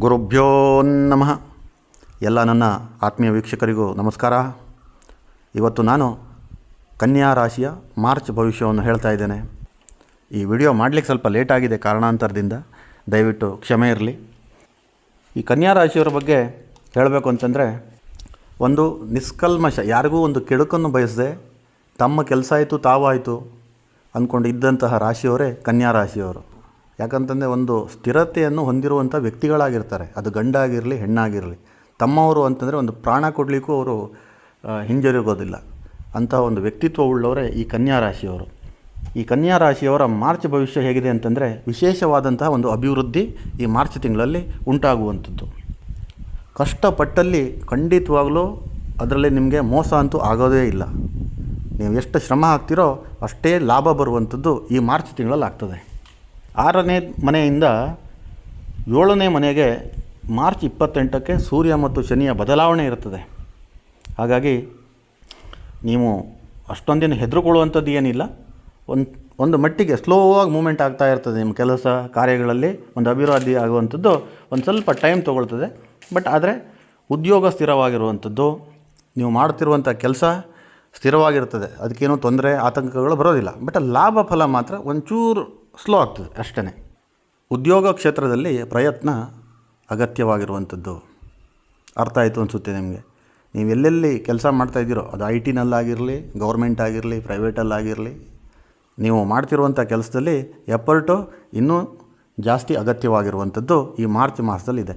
ಗುರುಭ್ಯೋ ನಮಃ. ಎಲ್ಲ ನನ್ನ ಆತ್ಮೀಯ ವೀಕ್ಷಕರಿಗೂ ನಮಸ್ಕಾರ. ಇವತ್ತು ನಾನು ಕನ್ಯಾ ರಾಶಿಯ ಮಾರ್ಚ್ ಭವಿಷ್ಯವನ್ನು ಹೇಳ್ತಾ ಇದ್ದೇನೆ. ಈ ವಿಡಿಯೋ ಮಾಡಲಿಕ್ಕೆ ಸ್ವಲ್ಪ ಲೇಟ್ ಆಗಿದೆ ಕಾರಣಾಂತರದಿಂದ, ದಯವಿಟ್ಟು ಕ್ಷಮೆ ಇರಲಿ. ಈ ಕನ್ಯಾ ರಾಶಿಯವರ ಬಗ್ಗೆ ಹೇಳಬೇಕು ಅಂತಂದರೆ, ಒಂದು ನಿಷ್ಕಲ್ಮಶ, ಯಾರಿಗೂ ಒಂದು ಕೆಡುಕನ್ನು ಬಯಸದೆ ತಮ್ಮ ಕೆಲಸ ಆಯಿತು ತಾವಾಯಿತು ಅಂದ್ಕೊಂಡು ಇದ್ದಂತಹ ರಾಶಿಯವರೇ ಕನ್ಯಾ ರಾಶಿಯವರು. ಯಾಕಂತಂದರೆ ಒಂದು ಸ್ಥಿರತೆಯನ್ನು ಹೊಂದಿರುವಂಥ ವ್ಯಕ್ತಿಗಳಾಗಿರ್ತಾರೆ. ಅದು ಗಂಡಾಗಿರಲಿ ಹೆಣ್ಣಾಗಿರಲಿ, ತಮ್ಮವರು ಅಂತಂದರೆ ಒಂದು ಪ್ರಾಣ ಕೊಡಲಿಕ್ಕೂ ಅವರು ಹಿಂಜರಿಗೋದಿಲ್ಲ. ಅಂತಹ ಒಂದು ವ್ಯಕ್ತಿತ್ವ ಉಳ್ಳವರೇ ಈ ಕನ್ಯಾ ರಾಶಿಯವರು. ಈ ಕನ್ಯಾ ರಾಶಿಯವರ ಮಾರ್ಚ್ ಭವಿಷ್ಯ ಹೇಗಿದೆ ಅಂತಂದರೆ, ವಿಶೇಷವಾದಂತಹ ಒಂದು ಅಭಿವೃದ್ಧಿ ಈ ಮಾರ್ಚ್ ತಿಂಗಳಲ್ಲಿ ಉಂಟಾಗುವಂಥದ್ದು. ಕಷ್ಟಪಟ್ಟಲ್ಲಿ ಖಂಡಿತವಾಗಲೂ ಅದರಲ್ಲಿ ನಿಮಗೆ ಮೋಸ ಅಂತೂ ಆಗೋದೇ ಇಲ್ಲ. ನೀವು ಎಷ್ಟು ಶ್ರಮ ಹಾಕ್ತಿರೋ ಅಷ್ಟೇ ಲಾಭ ಬರುವಂಥದ್ದು ಈ ಮಾರ್ಚ್ ತಿಂಗಳಲ್ಲಿ ಆಗ್ತದೆ. 6ನೇ ಮನೆಯಿಂದ 7ನೇ ಮನೆಗೆ ಮಾರ್ಚ್ 28ಕ್ಕೆ ಸೂರ್ಯ ಮತ್ತು ಶನಿಯ ಬದಲಾವಣೆ ಇರುತ್ತದೆ. ಹಾಗಾಗಿ ನೀವು ಅಷ್ಟೊಂದಿನ ಹೆದರುಕೊಳ್ಳುವಂಥದ್ದು ಏನಿಲ್ಲ. ಒಂದು ಮಟ್ಟಿಗೆ ಸ್ಲೋವಾಗಿ ಮೂಮೆಂಟ್ ಆಗ್ತಾ ಇರ್ತದೆ. ನಿಮ್ಮ ಕೆಲಸ ಕಾರ್ಯಗಳಲ್ಲಿ ಒಂದು ಅಭಿವೃದ್ಧಿ ಆಗುವಂಥದ್ದು ಒಂದು ಸ್ವಲ್ಪ ಟೈಮ್ ತೊಗೊಳ್ತದೆ. ಬಟ್ ಆದರೆ ಉದ್ಯೋಗ ಸ್ಥಿರವಾಗಿರುವಂಥದ್ದು, ನೀವು ಮಾಡ್ತಿರುವಂಥ ಕೆಲಸ ಸ್ಥಿರವಾಗಿರ್ತದೆ. ಅದಕ್ಕೇನೂ ತೊಂದರೆ ಆತಂಕಗಳು ಬರೋದಿಲ್ಲ. ಬಟ್ ಲಾಭ ಫಲ ಮಾತ್ರ ಒಂಚೂರು ಸ್ಲೋ ಆಗ್ತದೆ ಅಷ್ಟೇ. ಉದ್ಯೋಗ ಕ್ಷೇತ್ರದಲ್ಲಿ ಪ್ರಯತ್ನ ಅಗತ್ಯವಾಗಿರುವಂಥದ್ದು. ಅರ್ಥ ಆಯಿತು ಅನಿಸುತ್ತೆ ನಿಮಗೆ. ನೀವು ಎಲ್ಲೆಲ್ಲಿ ಕೆಲಸ ಮಾಡ್ತಾಯಿದ್ದೀರೋ, ಅದು ಐ ಟಿನಲ್ಲಾಗಿರಲಿ, ಗೌರ್ಮೆಂಟ್ ಆಗಿರಲಿ, ಪ್ರೈವೇಟಲ್ಲಾಗಿರಲಿ, ನೀವು ಮಾಡ್ತಿರುವಂಥ ಕೆಲಸದಲ್ಲಿ ಎಫರ್ಟು ಇನ್ನೂ ಜಾಸ್ತಿ ಅಗತ್ಯವಾಗಿರುವಂಥದ್ದು ಈ ಮಾರ್ಚ್ ಮಾಸದಲ್ಲಿದೆ.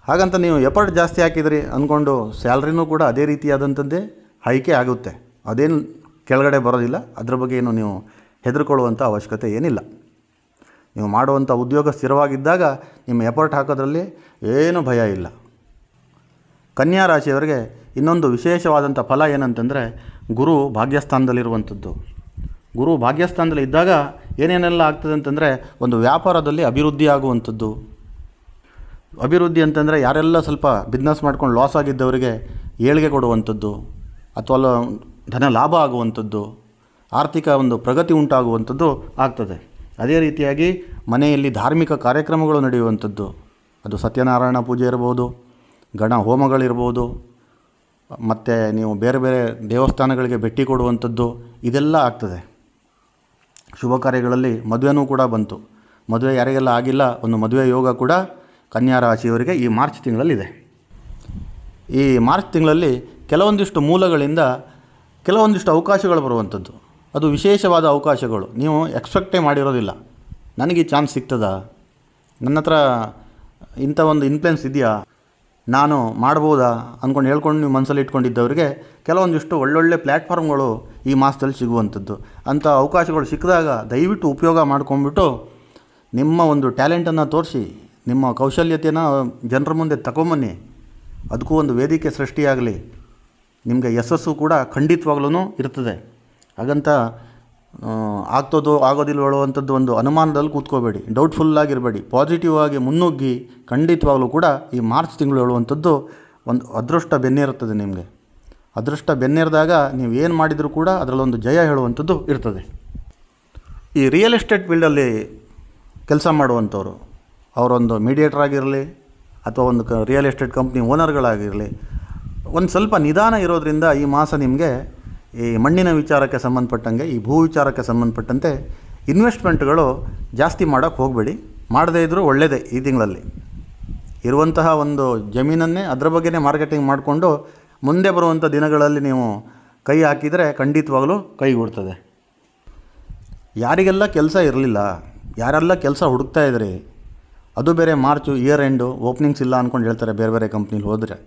ಹಾಗಂತ ನೀವು ಎಫರ್ಟ್ ಜಾಸ್ತಿ ಹಾಕಿದ್ರಿ ಅಂದ್ಕೊಂಡು ಸ್ಯಾಲ್ರಿನೂ ಕೂಡ ಅದೇ ರೀತಿಯಾದಂಥದ್ದೇ ಹೈಕೆ ಆಗುತ್ತೆ. ಅದೇನು ಕೆಳಗಡೆ ಬರೋದಿಲ್ಲ. ಅದ್ರ ಬಗ್ಗೆ ಏನು ನೀವು ಹೆದರ್ಕೊಳ್ಳುವಂಥ ಅವಶ್ಯಕತೆ ಏನಿಲ್ಲ. ನೀವು ಮಾಡುವಂಥ ಉದ್ಯೋಗ ಸ್ಥಿರವಾಗಿದ್ದಾಗ ನಿಮ್ಮ ಎಫರ್ಟ್ ಹಾಕೋದ್ರಲ್ಲಿ ಏನೂ ಭಯ ಇಲ್ಲ. ಕನ್ಯಾ ರಾಶಿಯವರಿಗೆ ಇನ್ನೊಂದು ವಿಶೇಷವಾದಂಥ ಫಲ ಏನಂತಂದರೆ, ಗುರು ಭಾಗ್ಯಸ್ಥಾನದಲ್ಲಿರುವಂಥದ್ದು. ಗುರು ಭಾಗ್ಯಸ್ಥಾನದಲ್ಲಿ ಇದ್ದಾಗ ಏನೇನೆಲ್ಲ ಆಗ್ತದೆ ಅಂತಂದರೆ, ಒಂದು ವ್ಯಾಪಾರದಲ್ಲಿ ಅಭಿವೃದ್ಧಿ ಆಗುವಂಥದ್ದು. ಅಭಿವೃದ್ಧಿ ಅಂತಂದರೆ ಯಾರೆಲ್ಲ ಸ್ವಲ್ಪ ಬಿಸ್ನೆಸ್ ಮಾಡ್ಕೊಂಡು ಲಾಸ್ ಆಗಿದ್ದವರಿಗೆ ಏಳಿಗೆ ಕೊಡುವಂಥದ್ದು, ಅಥವಾ ಧನ ಲಾಭ ಆಗುವಂಥದ್ದು, ಆರ್ಥಿಕ ಒಂದು ಪ್ರಗತಿ ಉಂಟಾಗುವಂಥದ್ದು ಆಗ್ತದೆ. ಅದೇ ರೀತಿಯಾಗಿ ಮನೆಯಲ್ಲಿ ಧಾರ್ಮಿಕ ಕಾರ್ಯಕ್ರಮಗಳು ನಡೆಯುವಂಥದ್ದು. ಅದು ಸತ್ಯನಾರಾಯಣ ಪೂಜೆ ಇರ್ಬೋದು, ಗಣ ಹೋಮಗಳಿರ್ಬೋದು, ಮತ್ತು ನೀವು ಬೇರೆ ಬೇರೆ ದೇವಸ್ಥಾನಗಳಿಗೆ ಭೇಟಿ ಕೊಡುವಂಥದ್ದು, ಇದೆಲ್ಲ ಆಗ್ತದೆ. ಶುಭ ಕಾರ್ಯಗಳಲ್ಲಿ ಮದುವೆನೂ ಕೂಡ ಬಂತು. ಮದುವೆ ಯಾರಿಗೆಲ್ಲ ಆಗಿಲ್ಲ, ಒಂದು ಮದುವೆ ಯೋಗ ಕೂಡ ಕನ್ಯಾ ರಾಶಿಯವರಿಗೆ ಈ ಮಾರ್ಚ್ ತಿಂಗಳಲ್ಲಿದೆ. ಈ ಮಾರ್ಚ್ ತಿಂಗಳಲ್ಲಿ ಕೆಲವೊಂದಿಷ್ಟು ಮೂಲಗಳಿಂದ ಕೆಲವೊಂದಿಷ್ಟು ಅವಕಾಶಗಳು ಬರುವಂಥದ್ದು. ಅದು ವಿಶೇಷವಾದ ಅವಕಾಶಗಳು. ನೀವು ಎಕ್ಸ್ಪೆಕ್ಟೇ ಮಾಡಿರೋದಿಲ್ಲ. ನನಗೆ ಈ ಚಾನ್ಸ್ ಸಿಗ್ತದಾ, ನನ್ನ ಹತ್ರ ಇಂಥ ಒಂದು ಇನ್ಫ್ಲುಯೆನ್ಸ್ ಇದೆಯಾ, ನಾನು ಮಾಡ್ಬೋದಾ ಅಂದ್ಕೊಂಡು ಹೇಳ್ಕೊಂಡು ನೀವು ಮನಸ್ಸಲ್ಲಿ ಇಟ್ಕೊಂಡಿದ್ದವರಿಗೆ ಕೆಲವೊಂದಿಷ್ಟು ಒಳ್ಳೊಳ್ಳೆ ಪ್ಲ್ಯಾಟ್ಫಾರ್ಮ್ಗಳು ಈ ಮಾಸದಲ್ಲಿ ಸಿಗುವಂಥದ್ದು. ಅಂಥ ಅವಕಾಶಗಳು ಸಿಕ್ಕಿದಾಗ ದಯವಿಟ್ಟು ಉಪಯೋಗ ಮಾಡ್ಕೊಂಡ್ಬಿಟ್ಟು ನಿಮ್ಮ ಒಂದು ಟ್ಯಾಲೆಂಟನ್ನು ತೋರಿಸಿ, ನಿಮ್ಮ ಕೌಶಲ್ಯತೆಯನ್ನು ಜನರ ಮುಂದೆ ತಗೊಂಬನ್ನಿ. ಅದಕ್ಕೂ ಒಂದು ವೇದಿಕೆ ಸೃಷ್ಟಿಯಾಗಲಿ. ನಿಮಗೆ ಯಶಸ್ಸು ಕೂಡ ಖಂಡಿತವಾಗ್ಲೂ ಇರ್ತದೆ. ಹಾಗಂತ ಆಗ್ತದೋ ಆಗೋದಿಲ್ಲ ಹೇಳುವಂಥದ್ದು ಒಂದು ಅನುಮಾನದಲ್ಲಿ ಕೂತ್ಕೋಬೇಡಿ, ಡೌಟ್ಫುಲ್ಲಾಗಿರಬೇಡಿ. ಪಾಸಿಟಿವ್ ಆಗಿ ಮುನ್ನುಗ್ಗಿ ಖಂಡಿತವಾಗ್ಲೂ ಕೂಡ ಈ ಮಾರ್ಚ್ ತಿಂಗಳು ಹೇಳುವಂಥದ್ದು ಒಂದು ಅದೃಷ್ಟ ಬೆನ್ನೇರುತ್ತದೆ. ನಿಮಗೆ ಅದೃಷ್ಟ ಬೆನ್ನೇರಿದಾಗ ನೀವು ಏನು ಮಾಡಿದರೂ ಕೂಡ ಅದರಲ್ಲೊಂದು ಜಯ ಹೇಳುವಂಥದ್ದು ಇರ್ತದೆ. ಈ ರಿಯಲ್ ಎಸ್ಟೇಟ್ ಫೀಲ್ಡಲ್ಲಿ ಕೆಲಸ ಮಾಡುವಂಥವ್ರು, ಅವರೊಂದು ಮೀಡಿಯೇಟರ್ ಆಗಿರಲಿ ಅಥವಾ ಒಂದು ರಿಯಲ್ ಎಸ್ಟೇಟ್ ಕಂಪ್ನಿ ಓನರ್ಗಳಾಗಿರಲಿ, ಒಂದು ಸ್ವಲ್ಪ ನಿಧಾನ ಇರೋದರಿಂದ ಈ ಮಾಸ ನಿಮಗೆ ಈ ಮಣ್ಣಿನ ವಿಚಾರಕ್ಕೆ ಸಂಬಂಧಪಟ್ಟಂಗೆ, ಈ ಭೂ ವಿಚಾರಕ್ಕೆ ಸಂಬಂಧಪಟ್ಟಂತೆ ಇನ್ವೆಸ್ಟ್ಮೆಂಟ್ಗಳು ಜಾಸ್ತಿ ಮಾಡೋಕ್ಕೆ ಹೋಗಬೇಡಿ. ಮಾಡದೇ ಇದ್ದರೂ ಒಳ್ಳೆಯದೇ. ಈ ತಿಂಗಳಲ್ಲಿ ಇರುವಂತಹ ಒಂದು ಜಮೀನನ್ನೇ ಅದರ ಬಗ್ಗೆನೇ ಮಾರ್ಕೆಟಿಂಗ್ ಮಾಡಿಕೊಂಡು ಮುಂದೆ ಬರುವಂಥ ದಿನಗಳಲ್ಲಿ ನೀವು ಕೈ ಹಾಕಿದರೆ ಖಂಡಿತವಾಗಲೂ ಕೈಗೂಡ್ತದೆ. ಯಾರಿಗೆಲ್ಲ ಕೆಲಸ ಇರಲಿಲ್ಲ, ಯಾರೆಲ್ಲ ಕೆಲಸ ಹುಡುಕ್ತಾ ಇದ್ರಿ, ಅದು ಬೇರೆ ಮಾರ್ಚು ಇಯರ್ ಎಂಡು, ಓಪನಿಂಗ್ಸ್ ಇಲ್ಲ ಅಂದ್ಕೊಂಡು ಹೇಳ್ತಾರೆ. ಬೇರೆ ಬೇರೆ ಕಂಪ್ನೀಲಿ ಹೋದರೆ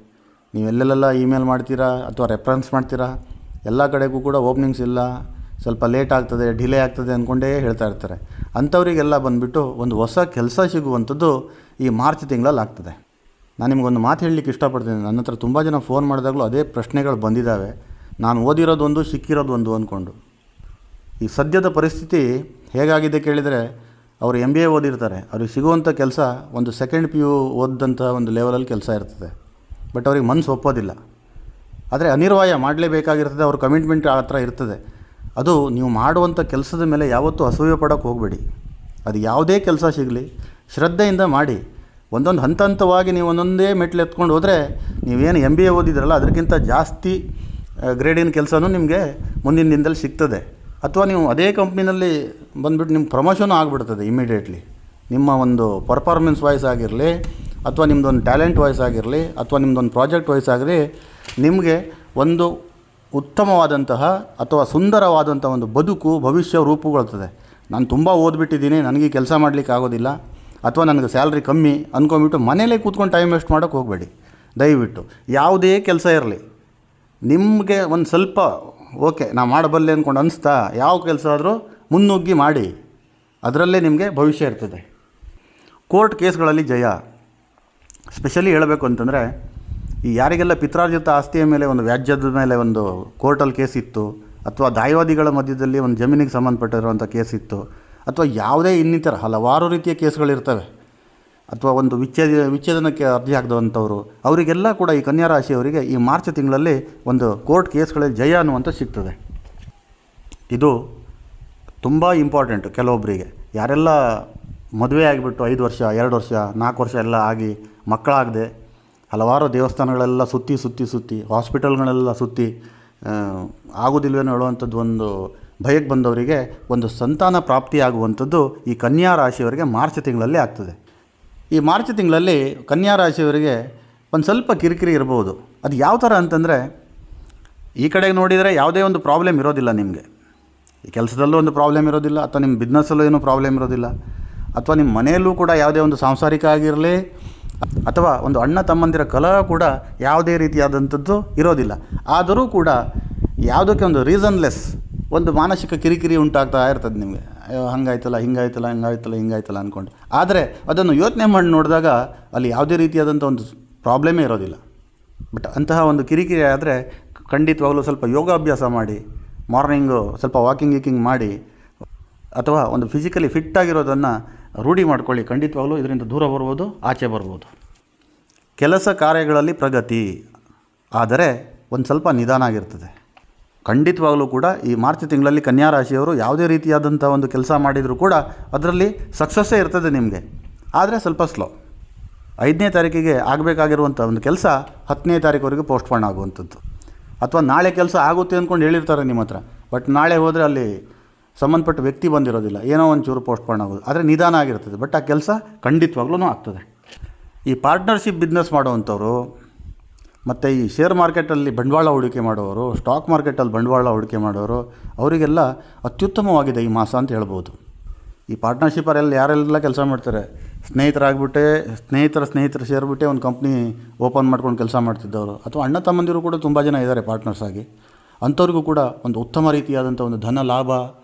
ನೀವು ಎಲ್ಲೆಲ್ಲ ಇಮೇಲ್ ಮಾಡ್ತೀರಾ ಅಥವಾ ರೆಫರೆನ್ಸ್ ಮಾಡ್ತೀರಾ, ಎಲ್ಲ ಕಡೆಗೂ ಕೂಡ ಓಪನಿಂಗ್ಸ್ ಇಲ್ಲ, ಸ್ವಲ್ಪ ಲೇಟ್ ಆಗ್ತದೆ, ಡಿಲೇ ಆಗ್ತದೆ ಅಂದ್ಕೊಂಡೇ ಹೇಳ್ತಾ ಇರ್ತಾರೆ. ಅಂಥವರಿಗೆಲ್ಲ ಬಂದುಬಿಟ್ಟು ಒಂದು ಹೊಸ ಕೆಲಸ ಸಿಗುವಂಥದ್ದು ಈ ಮಾರ್ಚ್ ತಿಂಗಳಲ್ಲಿ ಆಗ್ತದೆ. ನಾನು ನಿಮಗೊಂದು ಮಾತು ಹೇಳಲಿಕ್ಕೆ ಇಷ್ಟಪಡ್ತೀನಿ. ನನ್ನ ಹತ್ರ ತುಂಬ ಜನ ಫೋನ್ ಮಾಡಿದಾಗಲೂ ಅದೇ ಪ್ರಶ್ನೆಗಳು ಬಂದಿದ್ದಾವೆ. ನಾನು ಓದಿರೋದೊಂದು ಸಿಕ್ಕಿರೋದೊಂದು ಅಂದ್ಕೊಂಡು. ಈ ಸದ್ಯದ ಪರಿಸ್ಥಿತಿ ಹೇಗಾಗಿದೆ ಕೇಳಿದರೆ, ಅವರು MBA ಓದಿರ್ತಾರೆ, ಅವ್ರಿಗೆ ಸಿಗುವಂಥ ಕೆಲಸ ಒಂದು ಸೆಕೆಂಡ್ PU ಓದಿದಂಥ ಒಂದು ಲೆವೆಲಲ್ಲಿ ಕೆಲಸ ಇರ್ತದೆ. ಬಟ್ ಅವ್ರಿಗೆ ಮನಸ್ಸು ಒಪ್ಪೋದಿಲ್ಲ. ಆದರೆ ಅನಿವಾರ್ಯ ಮಾಡಲೇಬೇಕಾಗಿರ್ತದೆ. ಅವ್ರ ಕಮಿಟ್ಮೆಂಟ್ ಆ ಥರ ಇರ್ತದೆ. ಅದು ನೀವು ಮಾಡುವಂಥ ಕೆಲಸದ ಮೇಲೆ ಯಾವತ್ತೂ ಅಸೂಯೆ ಪಡೋಕ್ಕೆ ಹೋಗಬೇಡಿ. ಅದು ಯಾವುದೇ ಕೆಲಸ ಸಿಗಲಿ ಶ್ರದ್ಧೆಯಿಂದ ಮಾಡಿ. ಒಂದೊಂದು ಹಂತ ಹಂತವಾಗಿ ನೀವು ಒಂದೊಂದೇ ಮೆಟ್ಲು ಎತ್ಕೊಂಡು ಹೋದರೆ ನೀವೇನು MBA ಓದಿದ್ರಲ್ಲ ಅದಕ್ಕಿಂತ ಜಾಸ್ತಿ ಗ್ರೇಡಿನ ಕೆಲಸನೂ ನಿಮಗೆ ಮುಂದಿನ ದಿನದಲ್ಲಿ ಸಿಗ್ತದೆ. ಅಥವಾ ನೀವು ಅದೇ ಕಂಪ್ನಿನಲ್ಲಿ ಬಂದುಬಿಟ್ಟು ನಿಮ್ಮ ಪ್ರಮೋಷನು ಆಗಿಬಿಡ್ತದೆ ಇಮಿಡಿಯೇಟ್ಲಿ. ನಿಮ್ಮ ಒಂದು ಪರ್ಫಾರ್ಮೆನ್ಸ್ ವಾಯ್ಸ್ ಆಗಿರಲಿ, ಅಥವಾ ನಿಮ್ಮದೊಂದು ಟ್ಯಾಲೆಂಟ್ ವಾಯ್ಸ್ ಆಗಿರಲಿ, ಅಥವಾ ನಿಮ್ಮದೊಂದು ಪ್ರಾಜೆಕ್ಟ್ ವಾಯ್ಸ್ ಆಗಿರಲಿ, ನಿಮಗೆ ಒಂದು ಉತ್ತಮವಾದಂತಹ ಅಥವಾ ಸುಂದರವಾದಂಥ ಒಂದು ಬದುಕು ಭವಿಷ್ಯ ರೂಪುಗೊಳ್ತದೆ. ನಾನು ತುಂಬ ಓದ್ಬಿಟ್ಟಿದ್ದೀನಿ, ನನಗೆ ಕೆಲಸ ಮಾಡಲಿಕ್ಕೆ ಆಗೋದಿಲ್ಲ, ಅಥವಾ ನನಗೆ ಸ್ಯಾಲ್ರಿ ಕಮ್ಮಿ ಅಂದ್ಕೊಂಬಿಟ್ಟು ಮನೇಲೇ ಕೂತ್ಕೊಂಡು ಟೈಮ್ ವೇಸ್ಟ್ ಮಾಡೋಕ್ಕೆ ಹೋಗಬೇಡಿ. ದಯವಿಟ್ಟು ಯಾವುದೇ ಕೆಲಸ ಇರಲಿ, ನಿಮಗೆ ಒಂದು ಸ್ವಲ್ಪ ಓಕೆ ನಾ ಮಾಡಬಲ್ಲೆ ಅಂದ್ಕೊಂಡು ಅನಿಸ್ತಾ ಯಾವ ಕೆಲಸ ಆದರೂ ಮುನ್ನುಗ್ಗಿ ಮಾಡಿ, ಅದರಲ್ಲೇ ನಿಮಗೆ ಭವಿಷ್ಯ ಇರ್ತದೆ. ಕೋರ್ಟ್ ಕೇಸ್ಗಳಲ್ಲಿ ಜಯ. ಸ್ಪೆಷಲಿ ಹೇಳಬೇಕು ಅಂತಂದರೆ, ಈ ಯಾರಿಗೆಲ್ಲ ಪಿತ್ರಾರ್ಜಿತ ಆಸ್ತಿಯ ಮೇಲೆ ಒಂದು ವ್ಯಾಜ್ಯದ ಮೇಲೆ ಒಂದು ಕೋರ್ಟಲ್ಲಿ ಕೇಸ್ ಇತ್ತು, ಅಥವಾ ದಾಯಾದಿಗಳ ಮಧ್ಯದಲ್ಲಿ ಒಂದು ಜಮೀನಿಗೆ ಸಂಬಂಧಪಟ್ಟಿರುವಂಥ ಕೇಸ್ ಇತ್ತು, ಅಥವಾ ಯಾವುದೇ ಇನ್ನಿತರ ಹಲವಾರು ರೀತಿಯ ಕೇಸ್ಗಳಿರ್ತವೆ, ಅಥವಾ ಒಂದು ವಿಚ್ಛೇದನಕ್ಕೆ ಅರ್ಜಿ ಹಾಕಿದಂಥವ್ರು, ಅವರಿಗೆಲ್ಲ ಕೂಡ ಈ ಕನ್ಯಾ ರಾಶಿಯವರಿಗೆ ಈ ಮಾರ್ಚ್ ತಿಂಗಳಲ್ಲಿ ಒಂದು ಕೋರ್ಟ್ ಕೇಸ್ಗಳಲ್ಲಿ ಜಯ ಅನ್ನುವಂಥ ಸಿಗ್ತದೆ. ಇದು ತುಂಬ ಇಂಪಾರ್ಟೆಂಟ್. ಕೆಲವೊಬ್ಬರಿಗೆ ಯಾರೆಲ್ಲ ಮದುವೆ ಆಗಿಬಿಟ್ಟು 5 ವರ್ಷ 2 ವರ್ಷ 4 ವರ್ಷ ಎಲ್ಲ ಆಗಿ ಮಕ್ಕಳಾಗದೆ ಹಲವಾರು ದೇವಸ್ಥಾನಗಳೆಲ್ಲ ಸುತ್ತಿ ಹಾಸ್ಪಿಟಲ್ಗಳೆಲ್ಲ ಸುತ್ತಿ ಆಗೋದಿಲ್ವೇನೋ ಹೇಳುವಂಥದ್ದು ಒಂದು ಭಯಕ್ಕೆ ಬಂದವರಿಗೆ ಒಂದು ಸಂತಾನ ಪ್ರಾಪ್ತಿಯಾಗುವಂಥದ್ದು ಈ ಕನ್ಯಾ ರಾಶಿಯವರಿಗೆ ಮಾರ್ಚ್ ತಿಂಗಳಲ್ಲಿ ಆಗ್ತದೆ. ಈ ಮಾರ್ಚ್ ತಿಂಗಳಲ್ಲಿ ಕನ್ಯಾ ರಾಶಿಯವರಿಗೆ ಒಂದು ಸ್ವಲ್ಪ ಕಿರಿಕಿರಿ ಇರ್ಬೋದು. ಅದು ಯಾವ ಥರ ಅಂತಂದರೆ, ಈ ಕಡೆಗೆ ನೋಡಿದರೆ ಯಾವುದೇ ಒಂದು ಪ್ರಾಬ್ಲಮ್ ಇರೋದಿಲ್ಲ ನಿಮಗೆ. ಈ ಕೆಲಸದಲ್ಲೂ ಒಂದು ಪ್ರಾಬ್ಲಮ್ ಇರೋದಿಲ್ಲ, ಅಥವಾ ನಿಮ್ಮ ಬಿಸ್ನೆಸ್ಸಲ್ಲೂ ಏನೂ ಪ್ರಾಬ್ಲಮ್ ಇರೋದಿಲ್ಲ, ಅಥವಾ ನಿಮ್ಮ ಮನೆಯಲ್ಲೂ ಕೂಡ ಯಾವುದೇ ಒಂದು ಸಾಂಸಾರಿಕ ಆಗಿರಲಿ, ಅಥವಾ ಒಂದು ಅಣ್ಣ ತಮ್ಮಂದಿರ ಕಲಹ ಕೂಡ ಯಾವುದೇ ರೀತಿಯಾದಂಥದ್ದು ಇರೋದಿಲ್ಲ. ಆದರೂ ಕೂಡ ಯಾವುದಕ್ಕೆ ಒಂದು ರೀಸನ್ಲೆಸ್ ಒಂದು ಮಾನಸಿಕ ಕಿರಿಕಿರಿ ಉಂಟಾಗ್ತಾ ಇರ್ತದೆ ನಿಮಗೆ. ಹಂಗಾಯ್ತಲ್ಲ ಹಿಂಗಾಯ್ತಲ್ಲ ಅಂದ್ಕೊಂಡು. ಆದರೆ ಅದನ್ನು ಯೋಚನೆ ಮಾಡಿ ನೋಡಿದಾಗ ಅಲ್ಲಿ ಯಾವುದೇ ರೀತಿಯಾದಂಥ ಒಂದು ಪ್ರಾಬ್ಲಮೇ ಇರೋದಿಲ್ಲ. ಬಟ್ ಅಂತಹ ಒಂದು ಕಿರಿಕಿರಿ ಆದರೆ ಖಂಡಿತವಾಗಲೂ ಸ್ವಲ್ಪ ಯೋಗಾಭ್ಯಾಸ ಮಾಡಿ, ಮಾರ್ನಿಂಗು ಸ್ವಲ್ಪ ವಾಕಿಂಗ್ ಮಾಡಿ, ಅಥವಾ ಒಂದು ಫಿಸಿಕಲಿ ಫಿಟ್ಟಾಗಿರೋದನ್ನು ರೂಢಿ ಮಾಡ್ಕೊಳ್ಳಿ. ಖಂಡಿತವಾಗಲೂ ಇದರಿಂದ ದೂರ ಬರ್ಬೋದು, ಆಚೆ ಬರ್ಬೋದು. ಕೆಲಸ ಕಾರ್ಯಗಳಲ್ಲಿ ಪ್ರಗತಿ, ಆದರೆ ಒಂದು ಸ್ವಲ್ಪ ನಿಧಾನ ಆಗಿರ್ತದೆ. ಖಂಡಿತವಾಗಲೂ ಕೂಡ ಈ ಮಾರ್ಚ್ ತಿಂಗಳಲ್ಲಿ ಕನ್ಯಾ ರಾಶಿಯವರು ಯಾವುದೇ ರೀತಿಯಾದಂಥ ಒಂದು ಕೆಲಸ ಮಾಡಿದರೂ ಕೂಡ ಅದರಲ್ಲಿ ಸಕ್ಸಸ್ಸೇ ಇರ್ತದೆ ನಿಮಗೆ, ಆದರೆ ಸ್ವಲ್ಪ ಸ್ಲೋ. 5ನೇ ತಾರೀಕಿಗೆ ಆಗಬೇಕಾಗಿರುವಂಥ ಒಂದು ಕೆಲಸ 10ನೇ ತಾರೀಕುವರೆಗೆ ಪೋಸ್ಟ್ಪೋನ್ ಆಗುವಂಥದ್ದು, ಅಥವಾ ನಾಳೆ ಕೆಲಸ ಆಗುತ್ತೆ ಅಂದ್ಕೊಂಡು ಹೇಳಿರ್ತಾರೆ ನಿಮ್ಮ ಹತ್ರ, ಬಟ್ ನಾಳೆ ಹೋದರೆ ಅಲ್ಲಿ ಸಂಬಂಧಪಟ್ಟ ವ್ಯಕ್ತಿ ಬಂದಿರೋದಿಲ್ಲ, ಏನೋ ಒಂಚೂರು ಪೋಸ್ಟ್ಪೋನ್ ಆಗೋದು, ಆದರೆ ನಿಧಾನ ಆಗಿರ್ತದೆ. ಬಟ್ ಆ ಕೆಲಸ ಖಂಡಿತವಾಗ್ಲೂ ಆಗ್ತದೆ. ಈ ಪಾರ್ಟ್ನರ್ಶಿಪ್ ಬಿಸ್ನೆಸ್ ಮಾಡೋವಂಥವ್ರು, ಮತ್ತು ಈ ಶೇರ್ ಮಾರ್ಕೆಟಲ್ಲಿ ಬಂಡವಾಳ ಹೂಡಿಕೆ ಮಾಡೋರು, ಸ್ಟಾಕ್ ಮಾರ್ಕೆಟಲ್ಲಿ ಬಂಡವಾಳ ಹೂಡಿಕೆ ಮಾಡೋರು, ಅವರಿಗೆಲ್ಲ ಅತ್ಯುತ್ತಮವಾಗಿದೆ ಈ ಮಾಸ ಅಂತ ಹೇಳ್ಬೋದು. ಈ ಪಾರ್ಟ್ನರ್ಶಿಪ್ಪರಲ್ಲಿ ಯಾರೆಲ್ಲ ಕೆಲಸ ಮಾಡ್ತಾರೆ, ಸ್ನೇಹಿತರ ಸೇರಿಬಿಟ್ಟೆ ಒಂದು ಕಂಪ್ನಿ ಓಪನ್ ಮಾಡ್ಕೊಂಡು ಕೆಲಸ ಮಾಡ್ತಿದ್ದವರು, ಅಥವಾ ಅಣ್ಣ ತಮ್ಮಂದಿರು ಕೂಡ ತುಂಬ ಜನ ಇದ್ದಾರೆ ಪಾರ್ಟ್ನರ್ಸ್ ಆಗಿ. ಅಂಥವ್ರಿಗೂ ಕೂಡ ಒಂದು ಉತ್ತಮ ರೀತಿಯಾದಂಥ ಒಂದು ಧನ ಲಾಭ,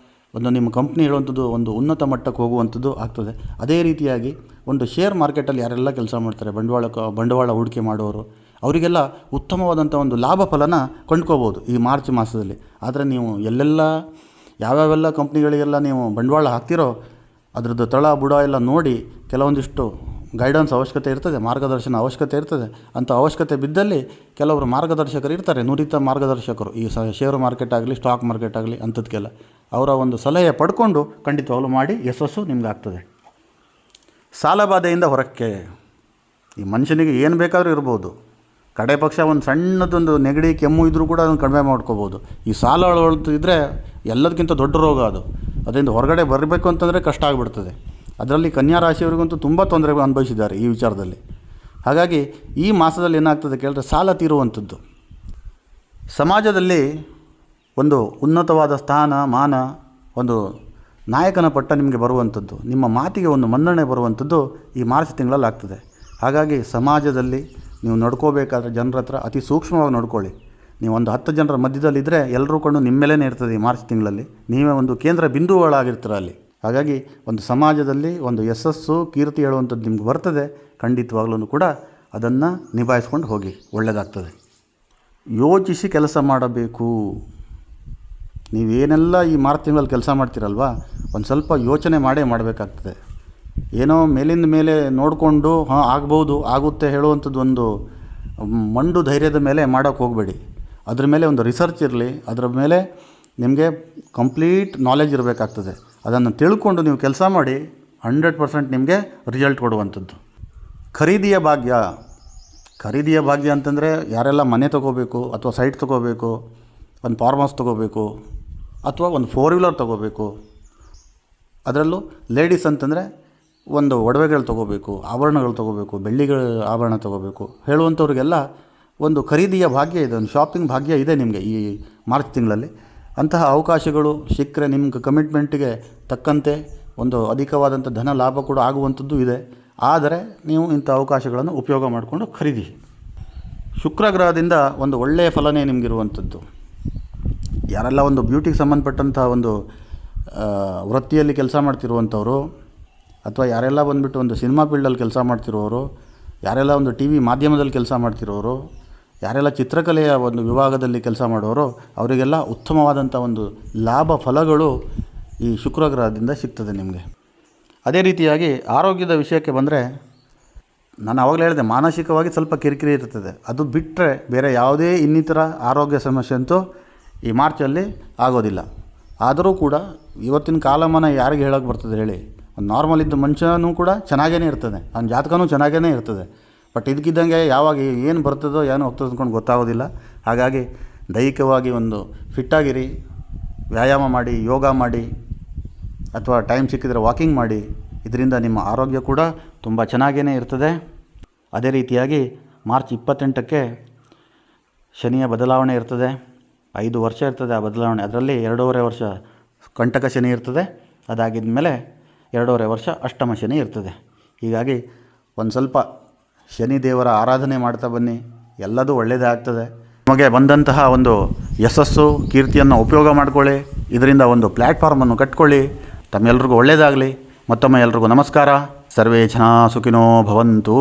ಒಂದು ನಿಮ್ಮ ಕಂಪ್ನಿ ಹೇಳುವಂಥದ್ದು ಒಂದು ಉನ್ನತ ಮಟ್ಟಕ್ಕೆ ಹೋಗುವಂಥದ್ದು ಆಗ್ತದೆ. ಅದೇ ರೀತಿಯಾಗಿ ಒಂದು ಶೇರ್ ಮಾರ್ಕೆಟಲ್ಲಿ ಯಾರೆಲ್ಲ ಕೆಲಸ ಮಾಡ್ತಾರೆ, ಬಂಡವಾಳ ಹೂಡಿಕೆ ಮಾಡೋರು, ಅವರಿಗೆಲ್ಲ ಉತ್ತಮವಾದಂಥ ಒಂದು ಲಾಭ ಫಲನ ಕೊಂಡ್ಕೋಬೋದು ಈ ಮಾರ್ಚ್ ಮಾಸದಲ್ಲಿ. ಆದರೆ ನೀವು ಯಾವ್ಯಾವೆಲ್ಲ ಕಂಪ್ನಿಗಳಿಗೆಲ್ಲ ನೀವು ಬಂಡವಾಳ ಹಾಕ್ತಿರೋ ಅದರದ್ದು ತಳ ಬುಡ ಎಲ್ಲ ನೋಡಿ ಕೆಲವೊಂದಿಷ್ಟು ಗೈಡೆನ್ಸ್ ಅವಶ್ಯಕತೆ ಇರ್ತದೆ, ಮಾರ್ಗದರ್ಶನ ಅವಶ್ಯಕತೆ ಇರ್ತದೆ. ಅಂಥ ಅವಶ್ಯಕತೆ ಬಿದ್ದಲ್ಲಿ ಕೆಲವರು ಮಾರ್ಗದರ್ಶಕರು ಇರ್ತಾರೆ, ನುರಿತ ಮಾರ್ಗದರ್ಶಕರು, ಈ ಶೇರ್ ಮಾರ್ಕೆಟ್ ಆಗಲಿ ಸ್ಟಾಕ್ ಮಾರ್ಕೆಟ್ ಆಗಲಿ ಅಂಥದ್ದಕ್ಕೆಲ್ಲ ಅವರ ಒಂದು ಸಲಹೆ ಪಡ್ಕೊಂಡು ಖಂಡಿತವಾಗ್ಲೂ ಮಾಡಿ ಯಶಸ್ಸು ನಿಮ್ಗೆ ಆಗ್ತದೆ. ಸಾಲಬಾಧೆಯಿಂದ ಹೊರಕ್ಕೆ. ಈ ಮನುಷ್ಯನಿಗೆ ಏನು ಬೇಕಾದರೂ ಇರ್ಬೋದು, ಕಡೆ ಪಕ್ಷ ಒಂದು ಸಣ್ಣದೊಂದು ನೆಗಡಿ ಕೆಮ್ಮು ಇದ್ದರೂ ಕೂಡ ಅದನ್ನು ಕಡಿಮೆ ಮಾಡ್ಕೋಬೋದು. ಈ ಸಾಲ ಇದ್ದರೆ ಎಲ್ಲದಕ್ಕಿಂತ ದೊಡ್ಡ ರೋಗ ಅದು. ಅದರಿಂದ ಹೊರಗಡೆ ಬರಬೇಕು ಅಂತಂದರೆ ಕಷ್ಟ ಆಗಿಬಿಡ್ತದೆ. ಅದರಲ್ಲಿ ಕನ್ಯಾ ರಾಶಿಯವರಿಗಂತೂ ತುಂಬ ತೊಂದರೆ ಅನುಭವಿಸಿದ್ದಾರೆ ಈ ವಿಚಾರದಲ್ಲಿ. ಹಾಗಾಗಿ ಈ ಮಾಸದಲ್ಲಿ ಏನಾಗ್ತದೆ ಕೇಳಿದ್ರೆ, ಸಾಲ ತೀರುವಂಥದ್ದು, ಸಮಾಜದಲ್ಲಿ ಒಂದು ಉನ್ನತವಾದ ಸ್ಥಾನ ಮಾನ, ಒಂದು ನಾಯಕನ ಪಟ್ಟ ನಿಮಗೆ ಬರುವಂಥದ್ದು, ನಿಮ್ಮ ಮಾತಿಗೆ ಒಂದು ಮನ್ನಣೆ ಬರುವಂಥದ್ದು ಈ ಮಾರ್ಚ್ ತಿಂಗಳಲ್ಲಿ ಆಗ್ತದೆ. ಹಾಗಾಗಿ ಸಮಾಜದಲ್ಲಿ ನೀವು ನಡ್ಕೋಬೇಕಾದ್ರೆ ಜನರ ಹತ್ರ ಅತಿ ಸೂಕ್ಷ್ಮವಾಗಿ ನೋಡ್ಕೊಳ್ಳಿ. ನೀವು ಒಂದು 10 ಜನರ ಮಧ್ಯದಲ್ಲಿದ್ದರೆ ಎಲ್ಲರೂ ಕೊಂಡು ನಿಮ್ಮ ಮೇಲೇ ಇರ್ತದೆ. ಈ ಮಾರ್ಚ್ ತಿಂಗಳಲ್ಲಿ ನೀವೇ ಒಂದು ಕೇಂದ್ರ ಬಿಂದುಗಳಾಗಿರ್ತೀರ ಅಲ್ಲಿ. ಹಾಗಾಗಿ ಒಂದು ಸಮಾಜದಲ್ಲಿ ಒಂದು ಯಶಸ್ಸು ಕೀರ್ತಿ ಹೇಳುವಂಥದ್ದು ನಿಮ್ಗೆ ಬರ್ತದೆ. ಖಂಡಿತವಾಗ್ಲೂ ಕೂಡ ಅದನ್ನು ನಿಭಾಯಿಸ್ಕೊಂಡು ಹೋಗಿ, ಒಳ್ಳೆಯದಾಗ್ತದೆ. ಯೋಚಿಸಿ ಕೆಲಸ ಮಾಡಬೇಕು. ನೀವೇನೆಲ್ಲ ಈ ಮಾರ್ಚ್ ತಿಂಗಳಲ್ಲಿ ಕೆಲಸ ಮಾಡ್ತೀರಲ್ವ, ಒಂದು ಸ್ವಲ್ಪ ಯೋಚನೆ ಮಾಡಬೇಕಾಗ್ತದೆ. ಏನೋ ಮೇಲಿಂದ ಮೇಲೆ ನೋಡಿಕೊಂಡು ಆಗ್ಬೋದು ಆಗುತ್ತೆ ಹೇಳುವಂಥದ್ದು ಒಂದು ಮಂಡು ಧೈರ್ಯದ ಮೇಲೆ ಮಾಡೋಕ್ಕೆ ಹೋಗಬೇಡಿ. ಅದ್ರ ಮೇಲೆ ಒಂದು ರಿಸರ್ಚ್ ಇರಲಿ, ಅದರ ಮೇಲೆ ನಿಮಗೆ ಕಂಪ್ಲೀಟ್ ನಾಲೆಜ್ ಇರಬೇಕಾಗ್ತದೆ. ಅದನ್ನು ತಿಳ್ಕೊಂಡು ನೀವು ಕೆಲಸ ಮಾಡಿ 100% ನಿಮಗೆ ರಿಸಲ್ಟ್ ಕೊಡುವಂಥದ್ದು. ಖರೀದಿಯ ಭಾಗ್ಯ ಅಂತಂದರೆ ಯಾರೆಲ್ಲ ಮನೆ ತೊಗೋಬೇಕು ಅಥವಾ ಸೈಟ್ ತೊಗೋಬೇಕು, ಒಂದು ಫಾರ್ಮ್ ಹೌಸ್ ತೊಗೋಬೇಕು ಅಥವಾ ಒಂದು 4 ವೀಲರ್ ತೊಗೋಬೇಕು, ಅದರಲ್ಲೂ ಲೇಡೀಸ್ ಅಂತಂದರೆ ಒಂದು ಒಡವೆಗಳು ತೊಗೋಬೇಕು, ಆಭರಣಗಳು ತೊಗೋಬೇಕು, ಬೆಳ್ಳಿಗಳ ಆಭರಣ ತೊಗೋಬೇಕು ಹೇಳುವಂಥವ್ರಿಗೆಲ್ಲ ಒಂದು ಖರೀದಿಯ ಭಾಗ್ಯ ಇದೆ, ಒಂದು ಶಾಪಿಂಗ್ ಭಾಗ್ಯ ಇದೆ ನಿಮಗೆ ಈ ಮಾರ್ಚ್ ತಿಂಗಳಲ್ಲಿ. ಅಂತಹ ಅವಕಾಶಗಳು ಸಿಕ್ಕರೆ ನಿಮ್ಗೆ ಕಮಿಟ್ಮೆಂಟಿಗೆ ತಕ್ಕಂತೆ ಒಂದು ಅಧಿಕವಾದಂಥ ಧನ ಲಾಭ ಕೂಡ ಆಗುವಂಥದ್ದು ಇದೆ. ಆದರೆ ನೀವು ಇಂಥ ಅವಕಾಶಗಳನ್ನು ಉಪಯೋಗ ಮಾಡಿಕೊಂಡು ಖರೀದಿ. ಶುಕ್ರ ಗ್ರಹದಿಂದ ಒಂದು ಒಳ್ಳೆಯ ಫಲನೇ ನಿಮಗಿರುವಂಥದ್ದು. ಯಾರೆಲ್ಲ ಒಂದು ಬ್ಯೂಟಿಗೆ ಸಂಬಂಧಪಟ್ಟಂಥ ಒಂದು ವೃತ್ತಿಯಲ್ಲಿ ಕೆಲಸ ಮಾಡ್ತಿರುವಂಥವ್ರು, ಅಥವಾ ಯಾರೆಲ್ಲ ಬಂದುಬಿಟ್ಟು ಒಂದು ಸಿನಿಮಾ ಫೀಲ್ಡಲ್ಲಿ ಕೆಲಸ ಮಾಡ್ತಿರೋರು, ಯಾರೆಲ್ಲ ಒಂದು ಟಿ ವಿ ಮಾಧ್ಯಮದಲ್ಲಿ ಕೆಲಸ ಮಾಡ್ತಿರೋರು, ಯಾರೆಲ್ಲ ಚಿತ್ರಕಲೆಯ ಒಂದು ವಿಭಾಗದಲ್ಲಿ ಕೆಲಸ ಮಾಡೋರು, ಅವರಿಗೆಲ್ಲ ಉತ್ತಮವಾದಂಥ ಒಂದು ಲಾಭ ಫಲಗಳು ಈ ಶುಕ್ರ ಗ್ರಹದಿಂದ ಸಿಗ್ತದೆ ನಿಮಗೆ. ಅದೇ ರೀತಿಯಾಗಿ ಆರೋಗ್ಯದ ವಿಷಯಕ್ಕೆ ಬಂದರೆ, ನಾನು ಆವಾಗಲೇ ಹೇಳಿದೆ ಮಾನಸಿಕವಾಗಿ ಸ್ವಲ್ಪ ಕಿರಿಕಿರಿ ಇರ್ತದೆ. ಅದು ಬಿಟ್ಟರೆ ಬೇರೆ ಯಾವುದೇ ಇನ್ನಿತರ ಆರೋಗ್ಯ ಸಮಸ್ಯೆ ಅಂತೂ ಈ ಮಾರ್ಚಲ್ಲಿ ಆಗೋದಿಲ್ಲ. ಆದರೂ ಕೂಡ ಇವತ್ತಿನ ಕಾಲಮಾನ ಯಾರಿಗೆ ಹೇಳೋಕ್ಕೆ ಬರ್ತದೆ ಹೇಳಿ? ಒಂದು ನಾರ್ಮಲ್ ಇದ್ದ ಮನುಷ್ಯನೂ ಕೂಡ ಚೆನ್ನಾಗೇ ಇರ್ತದೆ, ಅವ್ನ ಜಾತಕನೂ ಚೆನ್ನಾಗೇ ಇರ್ತದೆ. ಬಟ್ ಇದಕ್ಕಿದ್ದಂಗೆ ಯಾವಾಗ ಏನು ಬರ್ತದೋ ಏನು ಹೋಗ್ತದೆ ಅಂದ್ಕೊಂಡು ಗೊತ್ತಾಗೋದಿಲ್ಲ. ಹಾಗಾಗಿ ದೈಹಿಕವಾಗಿ ಒಂದು ಫಿಟ್ಟಾಗಿರಿ, ವ್ಯಾಯಾಮ ಮಾಡಿ, ಯೋಗ ಮಾಡಿ, ಅಥವಾ ಟೈಮ್ ಸಿಕ್ಕಿದರೆ ವಾಕಿಂಗ್ ಮಾಡಿ. ಇದರಿಂದ ನಿಮ್ಮ ಆರೋಗ್ಯ ಕೂಡ ತುಂಬ ಚೆನ್ನಾಗೇ ಇರ್ತದೆ. ಅದೇ ರೀತಿಯಾಗಿ ಮಾರ್ಚ್ 28ಕ್ಕೆ ಶನಿಯ ಬದಲಾವಣೆ ಇರ್ತದೆ. 5 ವರ್ಷ ಇರ್ತದೆ ಆ ಬದಲಾವಣೆ. ಅದರಲ್ಲಿ 2.5 ವರ್ಷ ಕಂಟಕ ಶನಿ ಇರ್ತದೆ. ಅದಾಗಿದ ಮೇಲೆ 2.5 ವರ್ಷ ಅಷ್ಟಮ ಶನಿ ಇರ್ತದೆ. ಹೀಗಾಗಿ ಒಂದು ಸ್ವಲ್ಪ ಶನಿ ದೇವರ ಆರಾಧನೆ ಮಾಡ್ತಾ ಬನ್ನಿ, ಎಲ್ಲದೂ ಒಳ್ಳೆಯದೇ ಆಗ್ತದೆ. ನಿಮಗೆ ಬಂದಂತಹ ಒಂದು ಯಶಸ್ಸು ಕೀರ್ತಿಯನ್ನು ಉಪಯೋಗ ಮಾಡಿಕೊಳ್ಳಿ. ಇದರಿಂದ ಒಂದು ಪ್ಲ್ಯಾಟ್ಫಾರ್ಮನ್ನು ಕಟ್ಕೊಳ್ಳಿ. ತಮ್ಮೆಲ್ಲರಿಗೂ ಒಳ್ಳೆಯದಾಗಲಿ. ಮತ್ತೊಮ್ಮೆ ಎಲ್ರಿಗೂ ನಮಸ್ಕಾರ. ಸರ್ವೇ ಜನ ಸುಖಿನೋ ಭವಂತು.